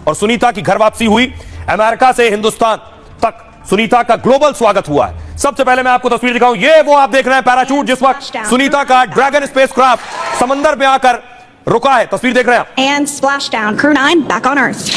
और सुनीता की घर वापसी हुई। अमेरिका से हिंदुस्तान तक सुनीता का ग्लोबल स्वागत हुआ है। सबसे पहले मैं आपको तस्वीर दिखाऊं, ये वो आप देख रहे हैं पैराशूट जिस वक्त सुनीता का ड्रैगन स्पेसक्राफ्ट समंदर में आकर रुका है। तस्वीर देख रहे हैं आप। And splashdown, Crew 9 back on Earth.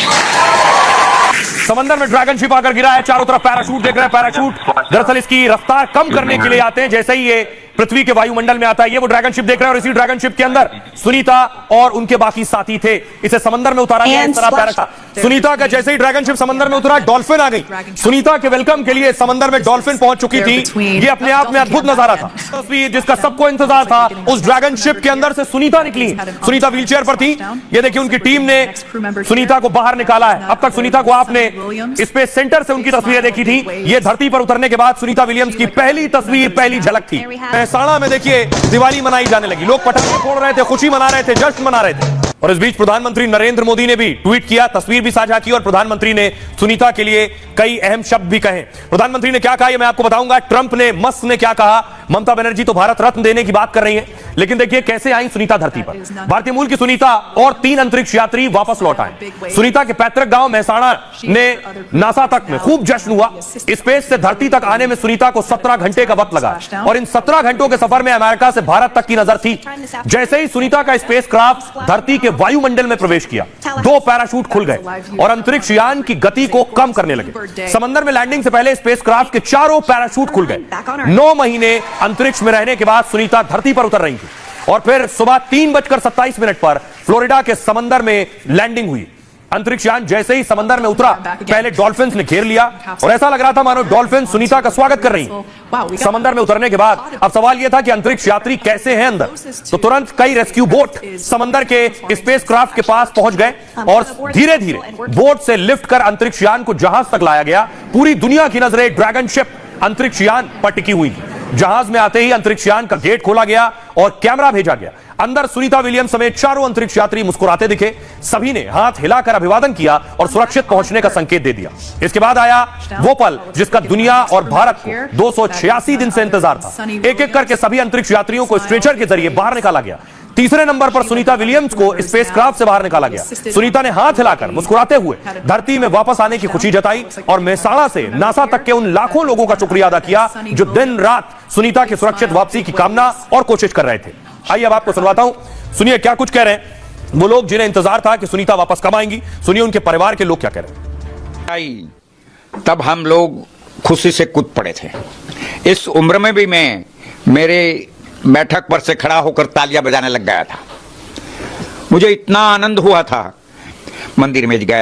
समंदर में ड्रैगन शिप आकर गिरा है। चारों तरफ पैराशूट देख रहे हैं। पैराशूट दरअसल इसकी रफ्तार कम करने के लिए आते हैं। जैसे ही ये पृथ्वी के वायुमंडल में आता है, ये वो ड्रैगन शिप देख रहे हैं और इसी ड्रैगन शिप के अंदर सुनीता और उनके बाकी साथी थे। इसे समंदर में उतारा गया। इस तरह पैराशूट सुनीता का जैसे ही ड्रैगन शिप समंदर में उतरा, डॉल्फिन आ गई। सुनीता के वेलकम के लिए समंदर में डॉल्फिन पहुंच चुकी थी। ये अपने आप में अद्भुत नजारा था। तस्वीर जिसका सबको इंतजार था, उस ड्रैगन शिप के अंदर से सुनीता निकली। सुनीता व्हीलचेयर पर थी। ये देखिए उनकी टीम ने सुनीता को बाहर निकाला है। अब तक सुनीता को आपने स्पेस सेंटर से उनकी तस्वीरें देखी थी। ये धरती पर उतरने के बाद सुनीता विलियम्स की पहली तस्वीर, पहली झलक थी। मेहसाणा में देखिए दिवाली मनाई जाने लगी। लोग पटाखे फोड़ रहे थे, खुशी मना रहे थे, जश्न मना रहे थे। और इस बीच प्रधानमंत्री नरेंद्र मोदी ने भी ट्वीट किया, तस्वीर भी साझा की और प्रधानमंत्री ने सुनीता के लिए कई अहम शब्द भी कहे। प्रधानमंत्री ने क्या कहा ये मैं आपको बताऊंगा। ट्रंप ने, मस्क ने क्या कहा। ममता बनर्जी तो भारत रत्न देने की बात कर रही है, लेकिन देखिए कैसे आई सुनीता धरती पर। भारतीय मूल की सुनीता और 3 अंतरिक्ष यात्री वापस लौट आए। सुनीता के पैतृक गांव मेहसाणा ने नासा तक में खूब जश्न हुआ। स्पेस से धरती तक आने में सुनीता को 17 घंटे का वक्त लगा और इन 17 घंटों के सफर में अमेरिका से भारत तक की नजर थी। जैसे ही सुनीता का स्पेसक्राफ्ट धरती के वायुमंडल में प्रवेश किया, 2 पैराशूट खुल गए और अंतरिक्ष यान की गति को कम करने लगे। समंदर में लैंडिंग से पहले स्पेसक्राफ्ट के 4 पैराशूट खुल गए। 9 महीने अंतरिक्ष में रहने के बाद सुनीता धरती पर उतर रही थी और फिर सुबह 3:27 पर फ्लोरिडा के समंदर में लैंडिंग हुई। अंतरिक्ष यान जैसे ही समंदर में उतरा, पहले डॉल्फिन्स ने घेर लिया और ऐसा लग रहा था मानो डॉल्फिन सुनीता का स्वागत कर रही। समंदर में उतरने के बाद अब सवाल यह था कि अंतरिक्ष यात्री कैसे हैं अंदर, तो तुरंत कई रेस्क्यू बोट समंदर के स्पेसक्राफ्ट के पास पहुंच गए और धीरे धीरे बोट से लिफ्ट कर अंतरिक्ष यान को जहाज तक लाया गया। पूरी दुनिया की नजरें ड्रैगन शिप अंतरिक्ष यान पर टिकी हुई थी। जहाज में आते ही अंतरिक्ष यान का गेट खोला गया और कैमरा भेजा गया। अंदर सुनीता विलियम्स समेत 4 अंतरिक्ष यात्री मुस्कुराते दिखे। सभी ने हाथ हिलाकर अभिवादन किया और सुरक्षित पहुंचने का संकेत दे दिया। इसके बाद आया वो पल जिसका दुनिया और भारत को 286 दिन से इंतजार था। एक एक करके सभी अंतरिक्ष यात्रियों को स्ट्रेचर के जरिए बाहर निकाला गया। तीसरे नंबर पर सुनीता विलियम्स को स्पेसक्राफ्ट से बाहर निकाला गया। सुनीता ने हाथ हिलाकर मुस्कुराते हुए धरती में वापस आने की खुशी जताई और मेहसाणा से नासा तक के उन लाखों लोगों का शुक्रिया अदा किया जो दिन रात सुनीता की सुरक्षित वापसी की कामना और कोशिश कर रहे थे। आइए अब आपको सुनवाता हूं, सुनिए क्या कुछ कह रहे हैं वो लोग जिन्हें इंतजार था कि सुनीता वापस कब आएंगी। सुनिए उनके परिवार के लोग क्या कह रहे हैं। तब हम लोग खुशी से कूद पड़े थे। इस उम्र में भी मैं मेरे बैठक पर से खड़ा होकर तालियां बजाने लग गया था। मुझे इतना आनंद हुआ था। मंदिर में गया,